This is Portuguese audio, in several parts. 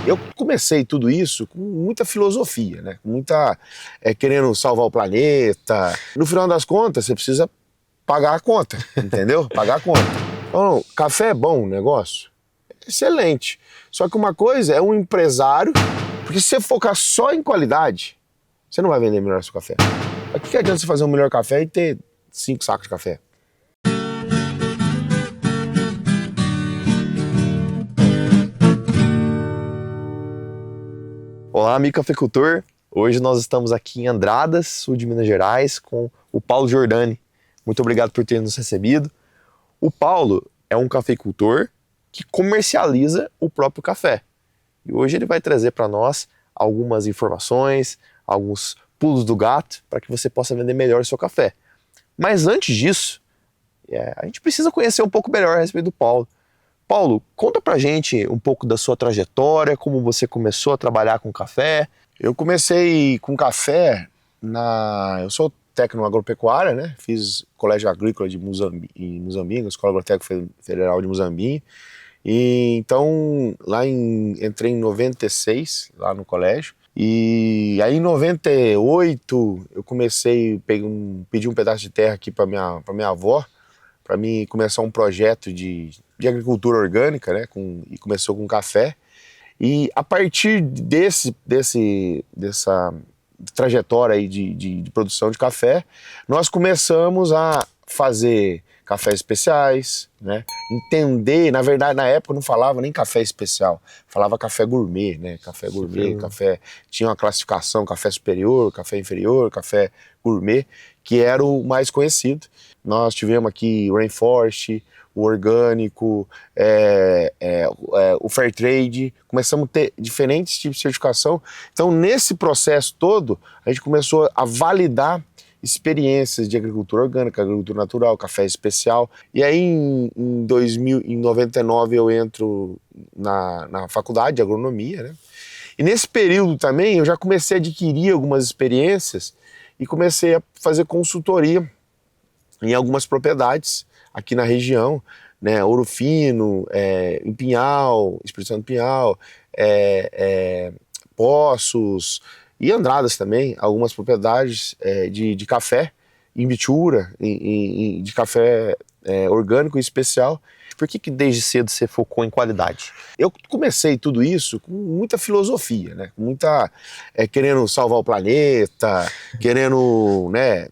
Eu comecei tudo isso com muita filosofia, né? Com muita querendo salvar o planeta. No final das contas, você precisa pagar a conta, entendeu? Pagar a conta. Então, café é bom negócio? Excelente. Só que uma coisa é um empresário, porque se você focar só em qualidade, você não vai vender melhor seu café. O que adianta você fazer um melhor café e ter 5 sacos de café? Olá, amigo cafeicultor. Hoje nós estamos aqui em Andradas, sul de Minas Gerais, com o Paulo Giordani. Muito obrigado por ter nos recebido. O Paulo é um cafeicultor que comercializa o próprio café. E hoje ele vai trazer para nós algumas informações, alguns pulos do gato, para que você possa vender melhor o seu café. Mas antes disso, a gente precisa conhecer um pouco melhor a respeito do Paulo. Paulo, conta pra gente um pouco da sua trajetória, como você começou a trabalhar com café. Eu comecei com café eu sou técnico agropecuária, né? Fiz colégio agrícola em Muzambinho, Escola Agrotécnica Federal de Muzambinho. E então entrei em 96 lá no colégio. E aí em 98 eu pedi um pedaço de terra aqui para minha avó, para mim começar um projeto de agricultura orgânica, né? E começou com café. E a partir dessa trajetória aí de produção de café, nós começamos a fazer cafés especiais, né? Entender, na verdade, na época não falava nem café especial, falava café gourmet, né? Café gourmet, café tinha uma classificação, café superior, café inferior, café gourmet, que era o mais conhecido. Nós tivemos aqui o Rainforest, o orgânico, o fair trade, começamos a ter diferentes tipos de certificação. Então, nesse processo todo, a gente começou a validar experiências de agricultura orgânica, agricultura natural, café especial. E aí, em 99, eu entro na faculdade de agronomia, né? E nesse período também, eu já comecei a adquirir algumas experiências e comecei a fazer consultoria em algumas propriedades aqui na região, né? Ouro Fino, em Pinhal, Espírito Santo Pinhal, Poços e Andradas também, algumas propriedades de café em Bitura, de café orgânico e especial. Por que desde cedo você focou em qualidade? Eu comecei tudo isso com muita filosofia, né? Com muita querendo salvar o planeta, querendo, né,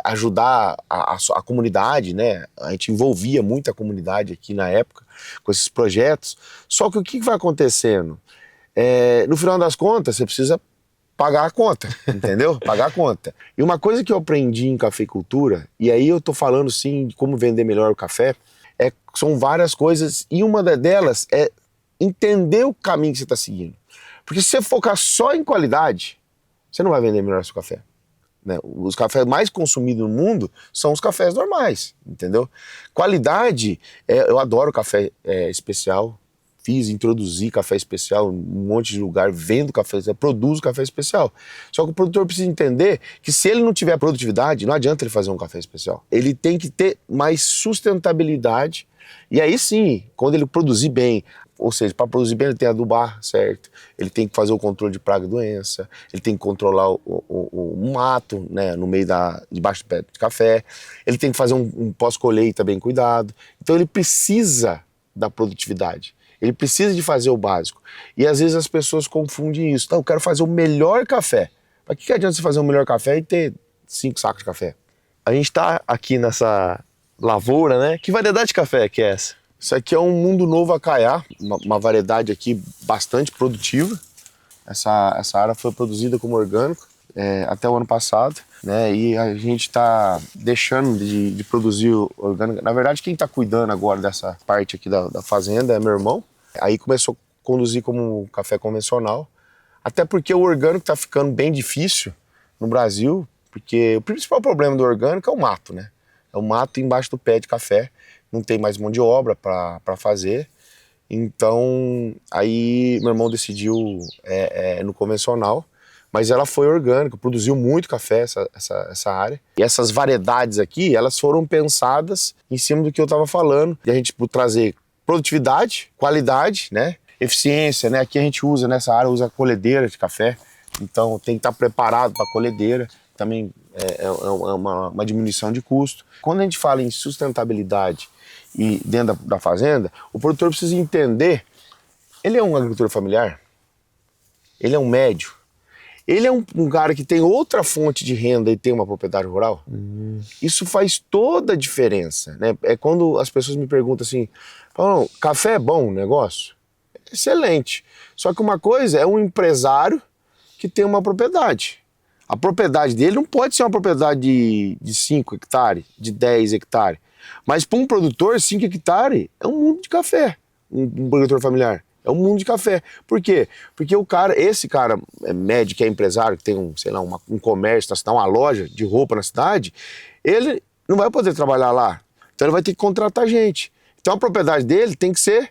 ajudar a comunidade, né? A gente envolvia muito a comunidade aqui na época com esses projetos. Só que o que vai acontecendo? No final das contas, você precisa pagar a conta, entendeu? Pagar a conta. E uma coisa que eu aprendi em cafeicultura, e aí eu tô falando sim de como vender melhor o café, são várias coisas, e uma delas é entender o caminho que você está seguindo. Porque se você focar só em qualidade, você não vai vender melhor o seu café, né? Os cafés mais consumidos no mundo são os cafés normais, entendeu? Qualidade, eu adoro café especial, introduzi café especial em um monte de lugar, vendo café especial, produzo café especial. Só que o produtor precisa entender que se ele não tiver produtividade, não adianta ele fazer um café especial. Ele tem que ter mais sustentabilidade, e aí sim, quando ele produzir bem, ou seja, para produzir bem ele tem que adubar, certo? Ele tem que fazer o controle de praga e doença, ele tem que controlar o mato, né, no meio debaixo do pé de café, ele tem que fazer um pós-colheita bem cuidado. Então ele precisa da produtividade. Ele precisa de fazer o básico. E às vezes as pessoas confundem isso. Então, eu quero fazer o melhor café. Para que adianta você fazer o melhor café e ter 5 sacos de café? A gente está aqui nessa lavoura, né? Que variedade de café que é essa? Isso aqui é um Mundo Novo Acaiá, uma variedade aqui bastante produtiva. Essa área foi produzida como orgânico até o ano passado, né? E a gente está deixando de produzir orgânico. Na verdade, quem está cuidando agora dessa parte aqui da fazenda é meu irmão. Aí começou a conduzir como café convencional, até porque o orgânico está ficando bem difícil no Brasil, porque o principal problema do orgânico é o mato, né? É o mato embaixo do pé de café, não tem mais mão de obra para fazer. Então, aí meu irmão decidiu no convencional, mas ela foi orgânica, produziu muito café essa área. E essas variedades aqui, elas foram pensadas em cima do que eu estava falando, de a gente trazer produtividade, qualidade, né? eficiência, né? Aqui a gente usa, nessa área, usa colhedeira de café, então tem que estar preparado para a colhedeira, também é uma diminuição de custo. Quando a gente fala em sustentabilidade e dentro da fazenda, o produtor precisa entender, ele é um agricultor familiar, ele é um médio, ele é um cara que tem outra fonte de renda e tem uma propriedade rural. Isso faz toda a diferença, né? É quando as pessoas me perguntam assim, Paulo, café é bom negócio? Excelente. Só que uma coisa é um empresário que tem uma propriedade. A propriedade dele não pode ser uma propriedade de 5 hectares, de 10 hectares. Mas para um produtor, 5 hectares é um mundo de café. Um produtor familiar. É um mundo de café. Por quê? Porque esse cara médio, que é empresário, que tem sei lá, um comércio na cidade, uma loja de roupa na cidade, ele não vai poder trabalhar lá. Então ele vai ter que contratar gente. Então a propriedade dele tem que ser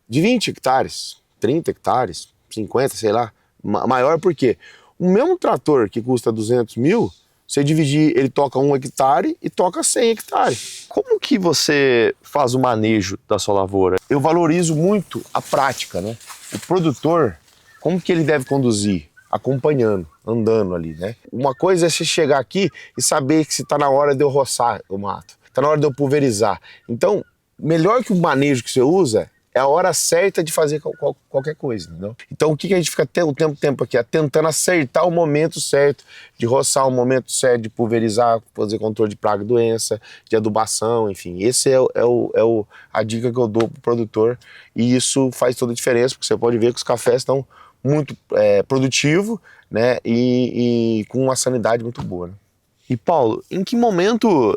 de 20 hectares, 30 hectares, 50, sei lá. Maior por quê? O mesmo trator que custa 200 mil, você dividir, ele toca 1 hectare e toca 100 hectares. Como que você faz o manejo da sua lavoura? Eu valorizo muito a prática, né? O produtor, como que ele deve conduzir? Acompanhando, andando ali, né? Uma coisa é você chegar aqui e saber que se está na hora de eu roçar o mato, está na hora de eu pulverizar. Então, melhor que o manejo que você usa é a hora certa de fazer qualquer coisa, entendeu? Então o que a gente fica o tempo aqui? Tentando acertar o momento certo de roçar, o momento certo de pulverizar, fazer controle de praga e doença, de adubação, enfim. Esse é a dica que eu dou pro produtor, e isso faz toda a diferença, porque você pode ver que os cafés estão muito produtivos, né, e com uma sanidade muito boa, né? E Paulo, em que momento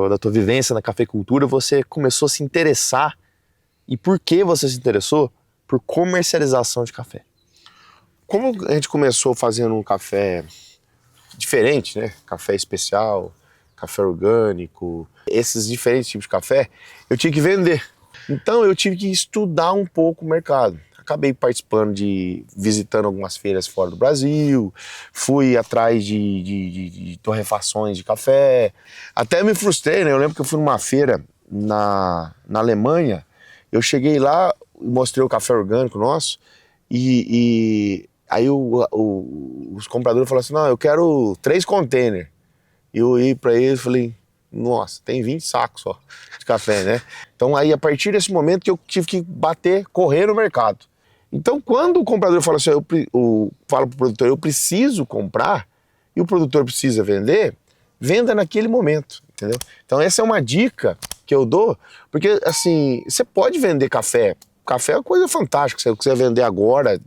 da tua vivência na cafeicultura você começou a se interessar, e por que você se interessou por comercialização de café? Como a gente começou fazendo um café diferente, né? Café especial, café orgânico, esses diferentes tipos de café, eu tinha que vender. Então eu tive que estudar um pouco o mercado. Acabei visitando algumas feiras fora do Brasil, fui atrás de torrefações de café. Até me frustrei, né? Eu lembro que eu fui numa feira na Alemanha. Eu cheguei lá, mostrei o café orgânico nosso, e aí os compradores falaram assim, não, eu quero 3 containers. E eu ia para eles e falei, nossa, tem 20 sacos só de café, né? Então aí, a partir desse momento que eu tive que correr no mercado. Então quando o comprador fala assim, eu falo pro produtor, eu preciso comprar, e o produtor precisa vender, venda naquele momento, entendeu? Então essa é uma dica que eu dou, porque assim, você pode vender café. Café é uma coisa fantástica, se você quiser vender agora,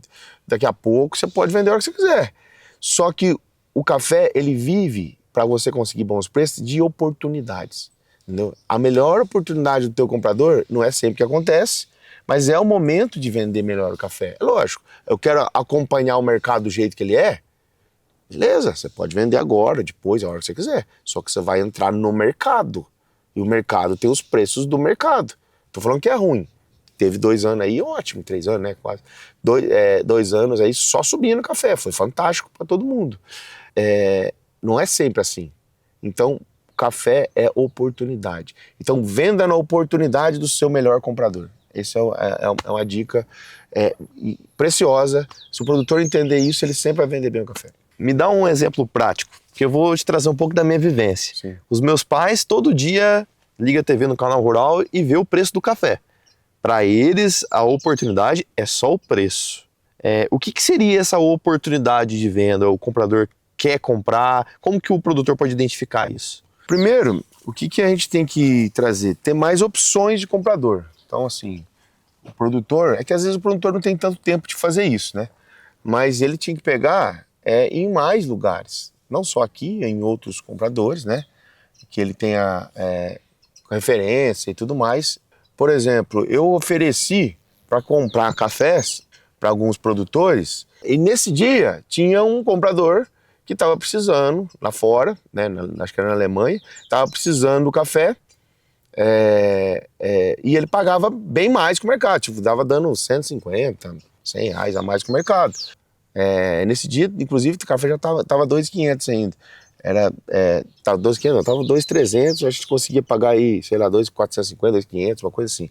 daqui a pouco, você pode vender a hora que você quiser. Só que o café, ele vive, para você conseguir bons preços, de oportunidades, entendeu? A melhor oportunidade do teu comprador não é sempre que acontece, mas é o momento de vender melhor o café. É lógico, eu quero acompanhar o mercado do jeito que ele é, beleza, você pode vender agora, depois, a hora que você quiser. Só que você vai entrar no mercado. E o mercado tem os preços do mercado. Tô falando que é ruim. Teve 2 anos aí, ótimo, 3 anos, né? Quase. 2 anos aí só subindo café. Foi fantástico para todo mundo. Não é sempre assim. Então, café é oportunidade. Então, venda na oportunidade do seu melhor comprador. Essa é uma dica preciosa. Se o produtor entender isso, ele sempre vai vender bem o café. Me dá um exemplo prático, que eu vou te trazer um pouco da minha vivência. Sim. Os meus pais, todo dia, ligam a TV no canal rural e vê o preço do café. Para eles, a oportunidade é só o preço. O que seria essa oportunidade de venda? O comprador quer comprar? Como que o produtor pode identificar isso? Primeiro, o que a gente tem que trazer? Ter mais opções de comprador. Então, assim, o produtor... É que às vezes o produtor não tem tanto tempo de fazer isso, né? Mas ele tinha que pegar em mais lugares. Não só aqui, em outros compradores, né? Que ele tenha referência e tudo mais. Por exemplo, eu ofereci para comprar cafés para alguns produtores, e nesse dia tinha um comprador que estava precisando, lá fora, né, acho que era na Alemanha, estava precisando do café, e ele pagava bem mais que o mercado, tipo, dando 150, 100 reais a mais que o mercado. Nesse dia, inclusive, o café já estava 2.500 ainda. Tava 2.500, não, tava 2.300, a gente conseguia pagar aí, sei lá, 2.450, 2.500, uma coisa assim.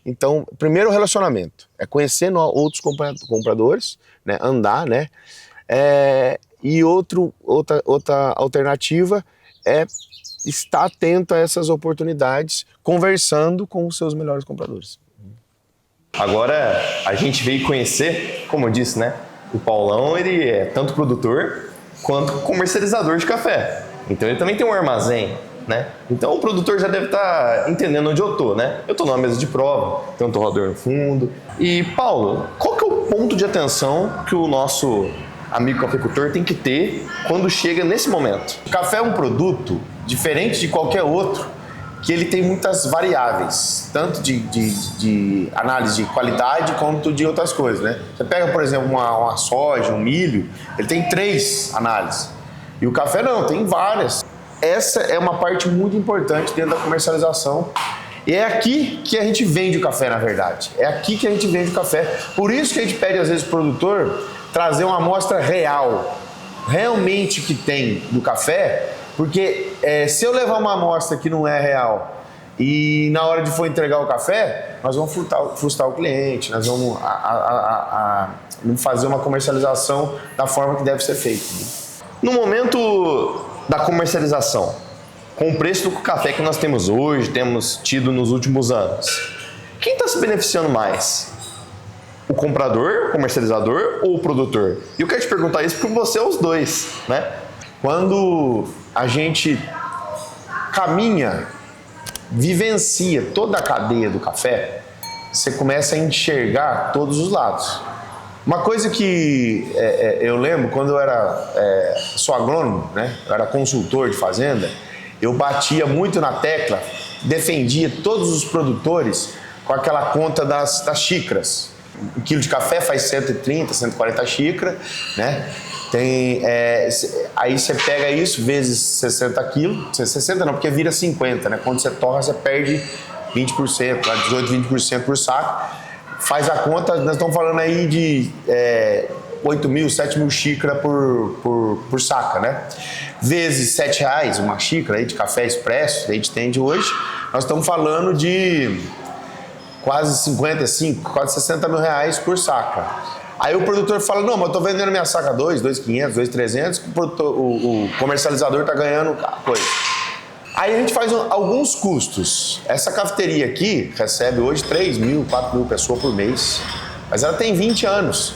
Então, primeiro o relacionamento, é conhecer outros compradores, né, andar, né, e outra alternativa é estar atento a essas oportunidades, conversando com os seus melhores compradores. Agora a gente veio conhecer, como eu disse, né? O Paulão, ele é tanto produtor quanto comercializador de café. Então ele também tem um armazém, né? Então o produtor já deve estar entendendo onde eu tô, né? Eu tô numa mesa de prova, tem um torrador no fundo. E Paulo, qual que é o ponto de atenção que o nosso amigo cafeicultor tem que ter quando chega nesse momento? O café é um produto diferente de qualquer outro, que ele tem muitas variáveis, tanto de análise de qualidade quanto de outras coisas, né? Você pega, por exemplo, uma soja, um milho, ele tem 3 análises. E o café não, tem várias. Essa é uma parte muito importante dentro da comercialização. E é aqui que a gente vende o café, na verdade. É aqui que a gente vende o café. Por isso que a gente pede, às vezes, pro produtor trazer uma amostra real, realmente que tem do café, porque se eu levar uma amostra que não é real e na hora de for entregar o café, nós vamos frustrar o cliente, nós vamos fazer uma comercialização da forma que deve ser feita. No momento da comercialização, com o preço do café que nós temos hoje, temos tido nos últimos anos, quem está se beneficiando mais? O comprador, o comercializador ou o produtor? E eu quero te perguntar isso porque você é os dois, né? Quando a gente caminha, vivencia toda a cadeia do café, você começa a enxergar todos os lados. Uma coisa que eu lembro, quando eu sou agrônomo, né? Eu era consultor de fazenda, eu batia muito na tecla, defendia todos os produtores com aquela conta das xícaras. Um quilo de café faz 130, 140 xícaras, né? Aí você pega isso vezes 60 quilos, 60 não, porque vira 50, né? Quando você torra, você perde 20%, 18, 20% por saco. Faz a conta, nós estamos falando aí de 8 mil, 7 mil xícaras por saca, né? Vezes R$7 uma xícara aí de café expresso, que a gente tem de hoje, nós estamos falando de quase 55, quase 60 mil reais por saca. Aí o produtor fala, não, mas eu estou vendendo minha saca 2.500, 2.300, o comercializador está ganhando coisa. Aí a gente faz alguns custos. Essa cafeteria aqui recebe hoje 3 mil, 4 mil pessoas por mês, mas ela tem 20 anos.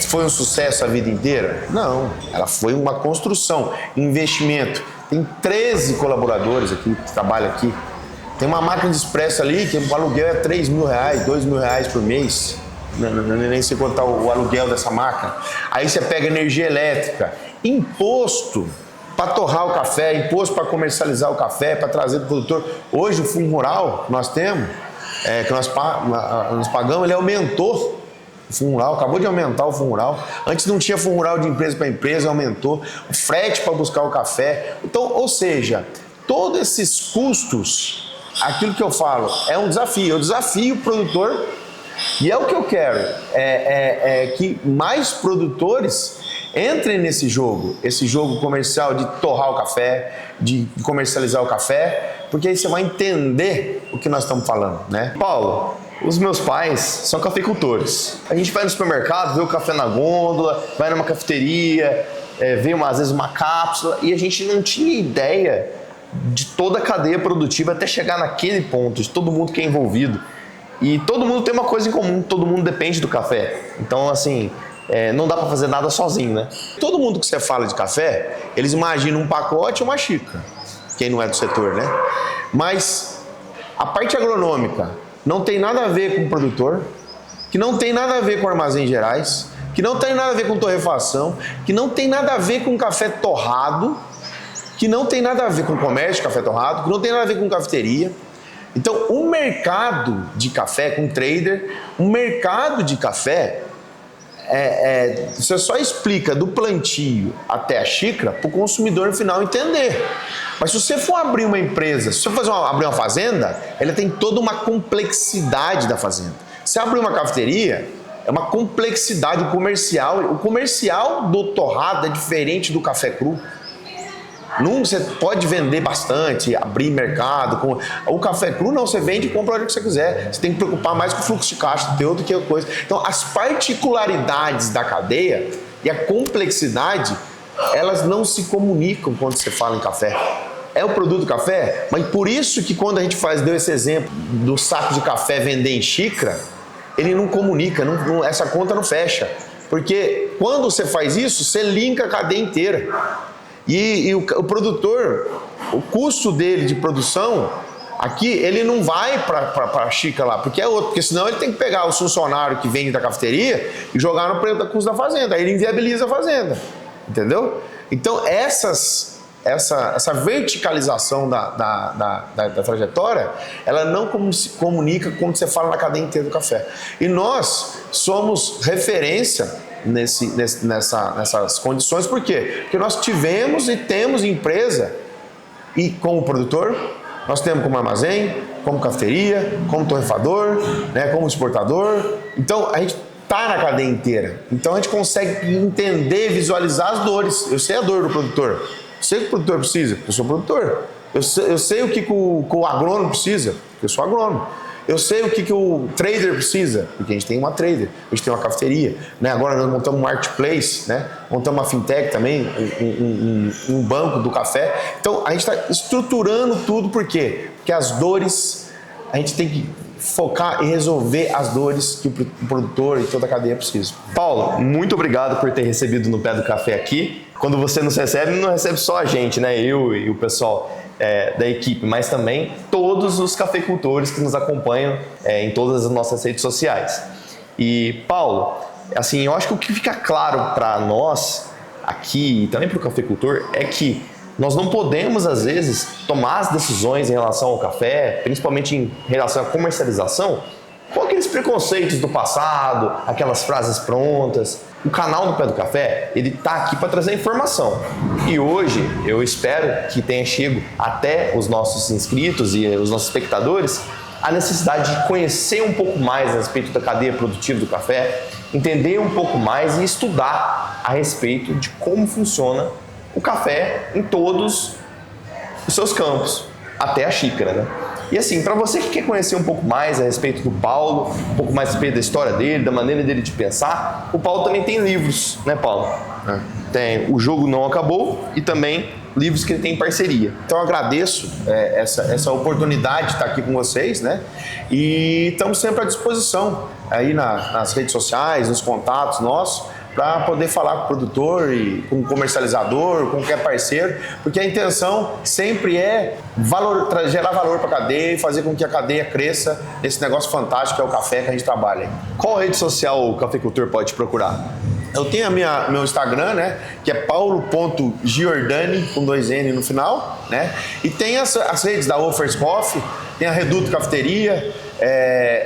Foi um sucesso a vida inteira? Não, ela foi uma construção, investimento. Tem 13 colaboradores aqui que trabalham aqui. Tem uma máquina de expresso ali que o aluguel é 3 mil reais, 2 mil reais por mês. Nem sei quanto está o aluguel dessa máquina. Aí você pega energia elétrica, imposto para torrar o café, imposto para comercializar o café, para trazer para o produtor. Hoje o fundo rural que nós temos, que nós pagamos, ele aumentou. O fundo rural, acabou de aumentar o fundo rural. Antes não tinha fundo rural de empresa para empresa, aumentou. O frete para buscar o café. Então, ou seja, todos esses custos, aquilo que eu falo, é um desafio. Eu desafio o produtor e é o que eu quero, que mais produtores entrem nesse jogo, esse jogo comercial de torrar o café, de comercializar o café, porque aí você vai entender o que nós estamos falando, né? Paulo, os meus pais são cafeicultores. A gente vai no supermercado, vê o café na gôndola, vai numa cafeteria, vê às vezes uma cápsula, e a gente não tinha ideia de toda a cadeia produtiva até chegar naquele ponto, de todo mundo que é envolvido. E todo mundo tem uma coisa em comum, todo mundo depende do café. Então, assim, não dá para fazer nada sozinho, né? Todo mundo que você fala de café, eles imaginam um pacote e uma xícara, quem não é do setor, né? Mas a parte agronômica não tem nada a ver com o produtor, que não tem nada a ver com armazéns gerais, que não tem nada a ver com torrefação, que não tem nada a ver com café torrado, que não tem nada a ver com comércio de café torrado, que não tem nada a ver com cafeteria. Então, o mercado de café, com trader, o mercado de café, você só explica do plantio até a xícara para o consumidor final entender. Mas se você for abrir uma empresa, se você for abrir uma fazenda, ela tem toda uma complexidade da fazenda. Se abrir uma cafeteria, é uma complexidade comercial. O comercial do torrado é diferente do café cru. Não, você pode vender bastante, abrir mercado. O café cru não, você vende e compra a hora que você quiser. Você tem que preocupar mais com o fluxo de caixa teu do que a coisa. Então, as particularidades da cadeia e a complexidade, elas não se comunicam quando você fala em café. É o produto café, mas por isso que quando a gente deu esse exemplo do saco de café vender em xícara, ele não comunica, essa conta não fecha. Porque quando você faz isso, você linka a cadeia inteira. E o produtor, o custo dele de produção, aqui, ele não vai para a xícara lá, porque é outro. Porque senão ele tem que pegar o funcionário que vende da cafeteria e jogar no preço da custo da fazenda. Aí ele inviabiliza a fazenda. Entendeu? Então, essa verticalização da trajetória, ela não se comunica quando você fala na cadeia inteira do café. E nós somos referência nessas condições. Por quê? Porque nós tivemos e temos empresa, e como produtor, nós temos como armazém, como cafeteria, como torrefador, né, como exportador. Então, a gente está na cadeia inteira. Então, a gente consegue entender, visualizar as dores. Eu sei a dor do produtor. Eu sei o que o produtor precisa, eu sou produtor. Eu sei o que o agrônomo precisa, eu sou agrônomo. Eu sei o que o trader precisa, porque a gente tem uma trader, a gente tem uma cafeteria, né? Agora nós montamos um marketplace, né? Montamos uma fintech também, um banco do café. Então a gente está estruturando tudo, por quê? Porque as dores, a gente tem que focar e resolver as dores que o produtor e toda a cadeia precisa. Paulo, muito obrigado por ter recebido no Pé do Café aqui. Quando você nos recebe, não recebe só a gente, né? Eu e o pessoal da equipe, mas também todos os cafeicultores que nos acompanham em todas as nossas redes sociais. E, Paulo, assim, eu acho que o que fica claro para nós aqui e também para o cafeicultor é que nós não podemos, às vezes, tomar as decisões em relação ao café, principalmente em relação à comercialização, com aqueles preconceitos do passado, aquelas frases prontas. O canal do Pé do Café, ele está aqui para trazer informação. E hoje, eu espero que tenha chego até os nossos inscritos e os nossos espectadores a necessidade de conhecer um pouco mais a respeito da cadeia produtiva do café, entender um pouco mais e estudar a respeito de como funciona o café em todos os seus campos, até a xícara, né? E assim, para você que quer conhecer um pouco mais a respeito do Paulo, um pouco mais a respeito da história dele, da maneira dele de pensar, o Paulo também tem livros, né, Paulo? Tem O Jogo Não Acabou e também livros que ele tem em parceria. Então eu agradeço essa oportunidade de estar aqui com vocês, né? E estamos sempre à disposição aí nas redes sociais, nos contatos nossos, para poder falar com o produtor e com o comercializador, com qualquer parceiro, porque a intenção sempre é gerar valor para a cadeia e fazer com que a cadeia cresça nesse negócio fantástico que é o café que a gente trabalha. Qual rede social o cafeicultor pode procurar? Eu tenho meu Instagram, né, que é paulo.giordani, com 2 N no final, né, e tem as redes da Offers Coffee, tem a Reduto Cafeteria,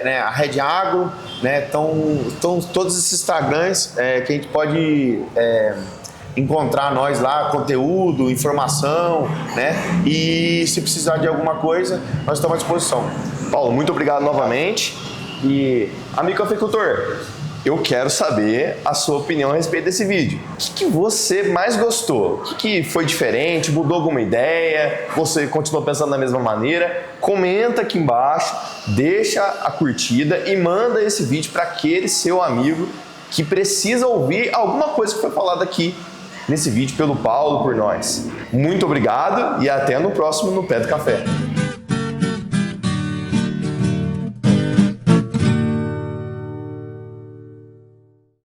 né, a Red Agro, né, então todos esses Instagrams que a gente pode encontrar nós lá, conteúdo, informação, né, e se precisar de alguma coisa, nós estamos à disposição. Paulo, muito obrigado novamente. E, amigo cafeicultor, eu quero saber a sua opinião a respeito desse vídeo. O que você mais gostou? O que foi diferente? Mudou alguma ideia? Você continuou pensando da mesma maneira? Comenta aqui embaixo, deixa a curtida e manda esse vídeo para aquele seu amigo que precisa ouvir alguma coisa que foi falada aqui nesse vídeo pelo Paulo, por nós. Muito obrigado e até no próximo No Pé do Café.